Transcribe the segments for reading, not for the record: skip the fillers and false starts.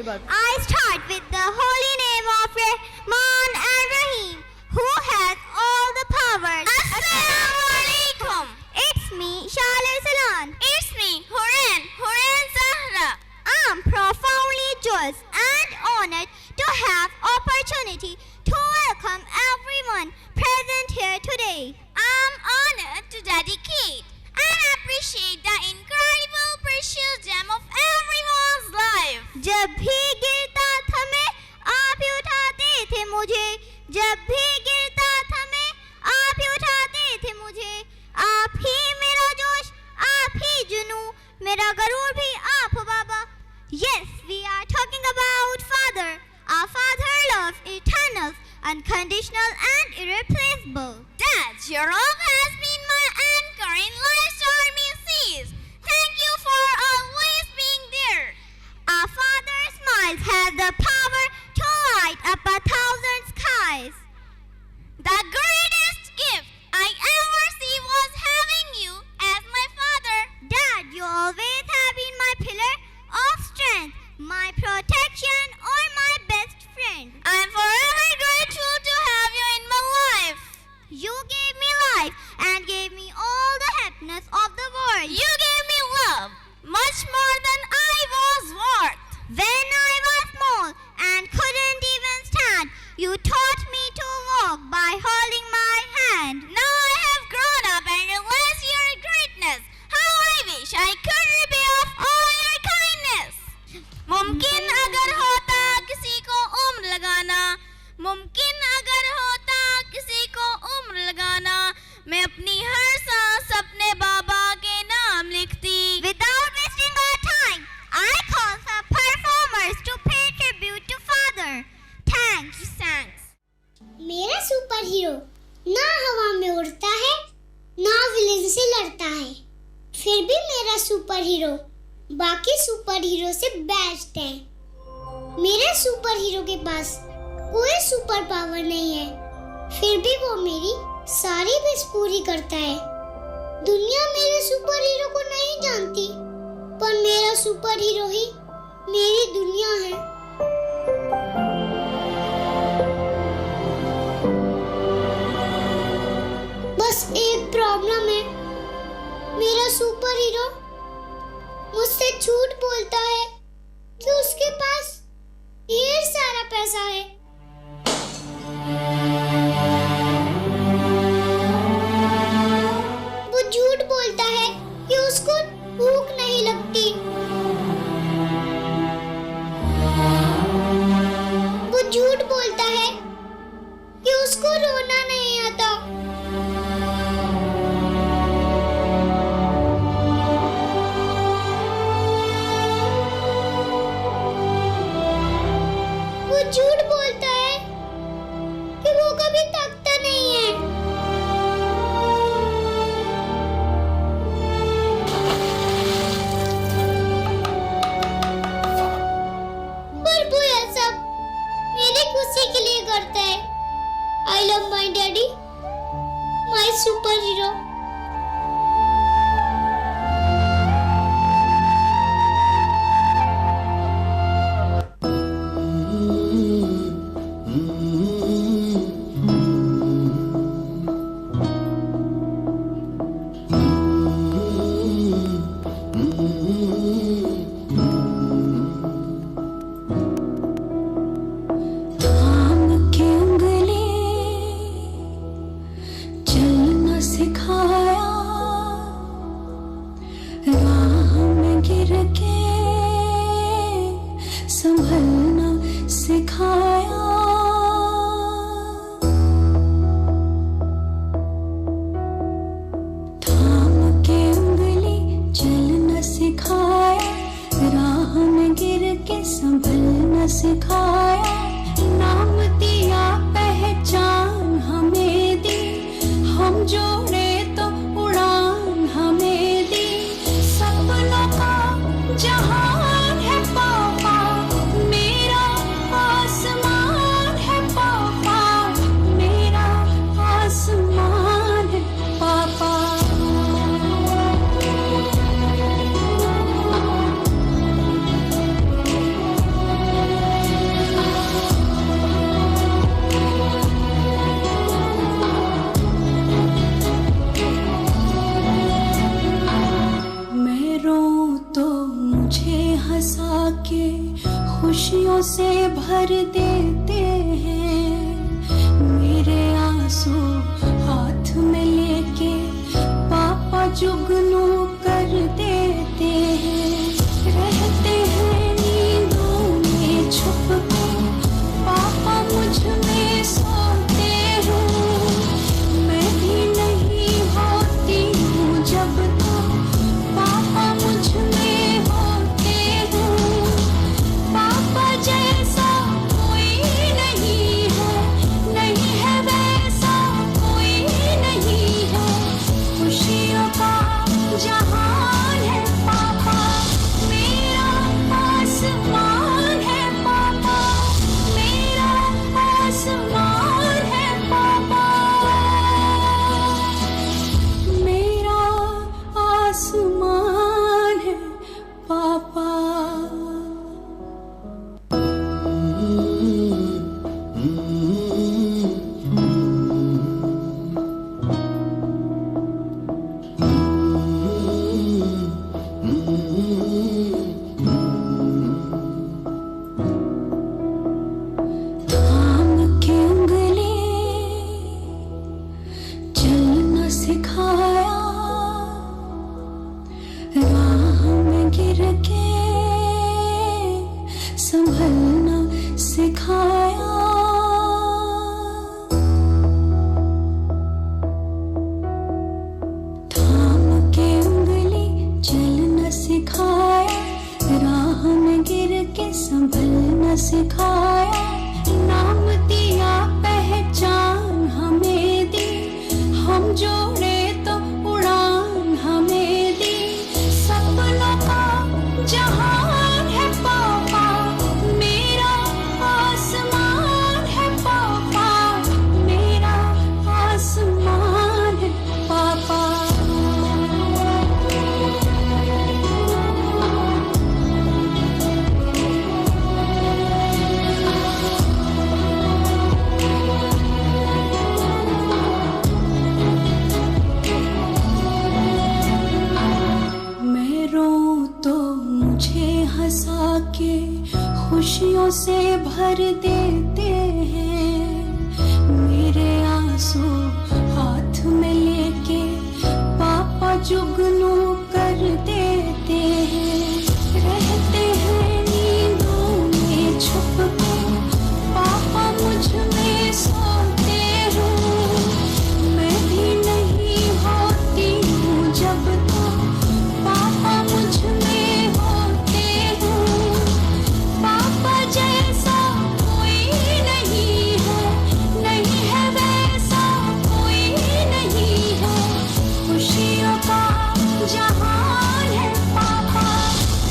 वक्त। I start with the holy name of Rahman and Rahim, who has all the powers. Assalamu alaikum. It's me, Shaleh Salan. It's me, Huren Zahra. I'm profoundly joyous and honored to have opportunity to welcome everyone present here today. I'm honored to dedicate and appreciate the incredible precious gem of everyone's life. जब भी गिरता था मैं आप ही उठाते थे मुझे, जब भी गिरता था मैं आप ही उठाते थे मुझे। आप ही मेरा जोश, आप ही जुनू, मेरा गरूर भी आप हो बाबा। Yes, we are talking about Father. Our Father love eternal, unconditional and irreplaceable. Dad, your love has been my anchor in life's stormy seas. Thank you for always being there. Our Father's smiles has the power to light up 1,000 skies. The greatest gift I ever see was having you as my father. Dad, you always have been my pillar of strength, my protection, or my best friend. I am forever grateful to have you in my life. You gave me life and gave me all the happiness of the world. You gave me love, much more than I was worth. When I was small and couldn't even stand, you taught me to walk by holding my hand. Now I have grown up and realized your greatness. How I wish I could repay off all your kindness. मुमकिन अगर होता किसी को उम्र लगाना, मुमकिन अगर होता किसी को उम्र लगाना, मैं अपनी हर सांस अपने बाबा के नाम लिखती। Without wasting our time, I call some performers to pay tribute to Father. Thanks. मेरा सुपर हीरो ना हवा में उड़ता है ना विलेन से लड़ता है, फिर भी मेरा सुपर हीरो बाकी सुपर हीरो से बेस्ट है। मेरे सुपर हीरो के पास कोई सुपर पावर नहीं है, फिर भी वो मेरी सारी विश पूरी करता है। दुनिया मेरे सुपर हीरो को नहीं जानती, पर मेरा सुपर हीरो ही मेरी दुनिया है। बस एक प्रॉब्लम है, मेरा सुपर हीरो मुझसे झूठ बोलता है कि उसके पास ढेर सारा पैसा है। वो झूठ बोलता है कि उसको भूख नहीं लगती। वो झूठ बोलता है कि उसको रोना नहीं आता। झूठ बोलता है कि वो कभी थकता नहीं है। पर वो यह सब मेरी खुशी के लिए करता है। I love my daddy, my superhero. भर देते हैं, मेरे आंसू हाथ में लेके पापा जुगनू कर देते हैं। रहते हैं नींदों में छुप कर, पापा मुझ में सोते हैं। मैं भी नहीं होती हूँ जब तक पापा मुझ में होते हैं। पापा जैसा कोई नहीं है, नहीं है वैसा कोई नहीं है। खुशियों का जहान है पापा, मेरा आसमान है पापा, मेरा आसमान है पापा, मेरा आसमान है पापा। थाम के उंगली चलना सिखाया, राह में गिर के संभलना सिखाया। थाम के उंगली चलना सिखाया, राह में गिर के संभलना सिखाया। नाम दिया पहचान हमें दी, हम जोड़े तो उड़ान हमें दी। सपनों का जहान है पापा, मेरा आसमान है पापा, मेरा आसमान है पापा। मैं रोऊं तो मुझे हंसा के खुशियों से भर देते हैं, मेरे आंसू हाथ में लेके पापा जुगनू कर देते हैं। रहते हैं नींदों में छुप कर, पापा मुझ में सोते हैं। मैं भी नहीं होती हूँ जब तक पापा मुझ में होते हैं। पापा जैसा कोई नहीं है, नहीं है वैसा कोई नहीं है। खुशियों का जहान है पापा,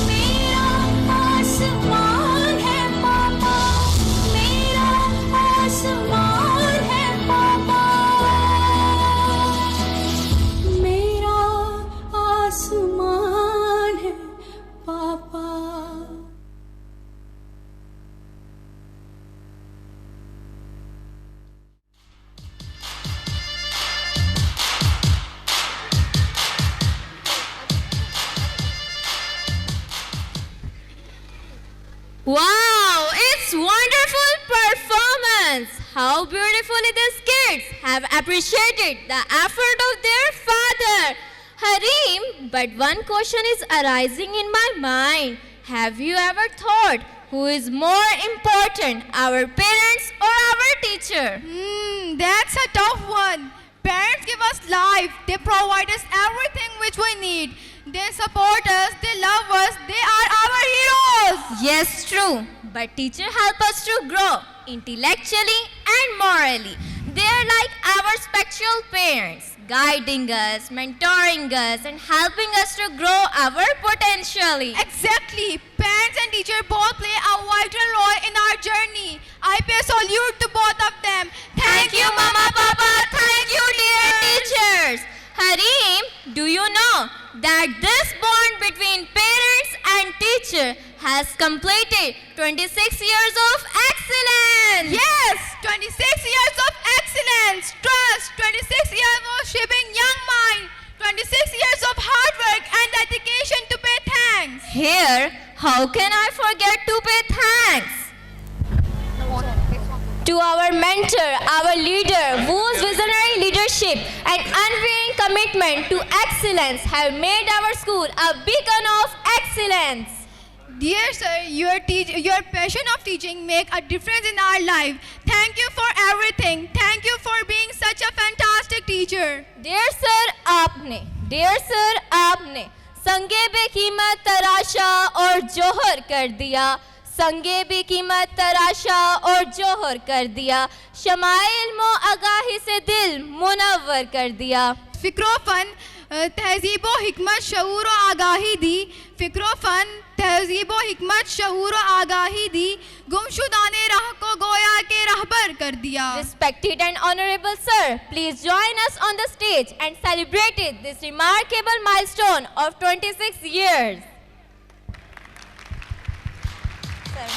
मेरा आसमान है पापा, मेरा आसमान है पापा, मेरा आसमान है पापा। Wow, it's wonderful performance. How beautifully these kids have appreciated the effort of their father. Harim, but one question is arising in my mind. Have you ever thought who is more important, our parents or our teacher? That's a tough one. Parents give us life. They provide us everything which we need. They support us. They love us. They are our heroes. Yes, true. But teachers help us to grow intellectually and morally. They are like our spiritual parents, guiding us, mentoring us, and helping us to grow our potentially. Exactly. Parents and teachers both play a vital role in our journey. I pay salute to both of them. Thank you, Mama, Papa. Thank you, dear teachers. Harim, do you know that this bond between parents and teacher has completed 26 years of excellence? Yes, 26 years of excellence, trust, 26 years of shaping young mind, 26 years of hard work and dedication to pay thanks. Here, how can I forget to pay thanks? to our mentor, our leader, whose visionary leadership and unwavering commitment to excellence have made our school a beacon of excellence. Dear sir, your passion of teaching make a difference in our life. Thank you for everything. Thank you for being such a fantastic teacher. Dear sir, आपने संगे बेकीमत तराशा और जोहर कर दिया, संगे बेकीमत तराशा और जोहर कर दिया, smile मो आगाही से दिल मुनव्वर कर दिया. फिक्रो फन तहजीबो हिकमत शऊर व आगाही दी, फिक्रो फन तहजीबो हिकमत शऊर व आगाही दी, गुमशुदाने राह को गोया के रहबर कर दिया. Respected and honorable sir, please join us on the stage and celebrate this remarkable milestone of 26 years. Sir.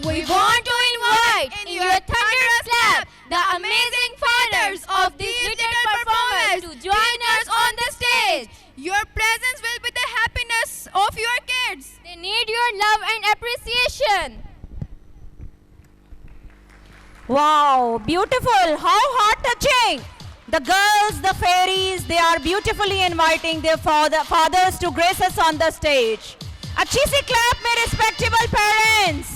We want to invite in your thunderous clap the amazing fathers of these little performers to join us on the stage. Your presence will be the happiness of your kids. They need your love and appreciation. Wow, beautiful. How heart-touching. The girls, the fairies, they are beautifully inviting their fathers to grace us on the stage. अच्छी सी clap में respectable parents.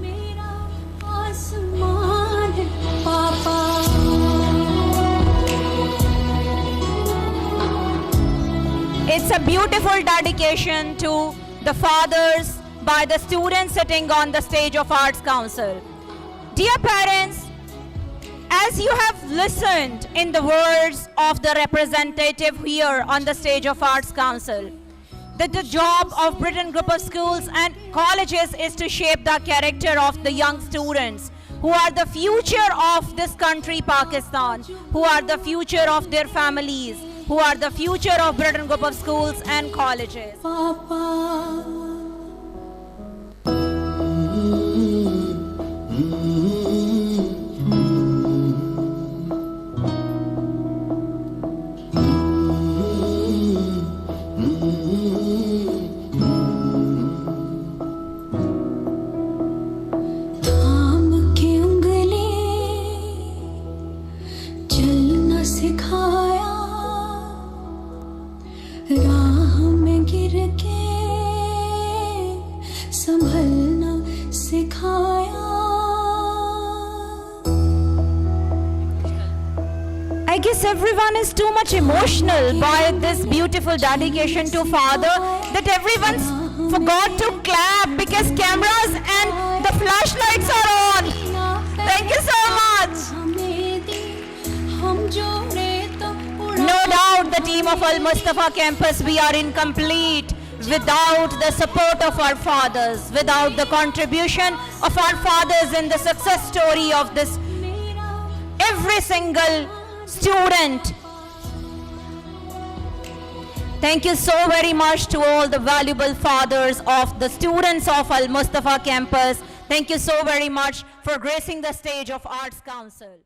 मेरा आसमान है पापा. It's a beautiful dedication to the fathers by the students sitting on the stage of Arts Council. Dear parents, as you have listened in the words of the representative here on the stage of Arts Council, that the job of Britain Group of Schools and Colleges is to shape the character of the young students who are the future of this country, Pakistan, who are the future of their families, who are the future of Britain Group of Schools and Colleges. पापा थाम के उंगली चलना सिखाया, राह में गिर के संभलना सिखाया. I guess everyone is too much emotional by this beautiful dedication to Father that everyone's forgot to clap because cameras and the flashlights are on. Thank you so much. हमें दी हम जोड़े तो उड़ा. No doubt the team of Al Mustafa campus, we are incomplete without the support of our fathers, without the contribution of our fathers in the success story of this every single student. Thank you so very much to all the valuable fathers of the students of Al Mustafa campus. Thank you so very much for gracing the stage of Arts Council.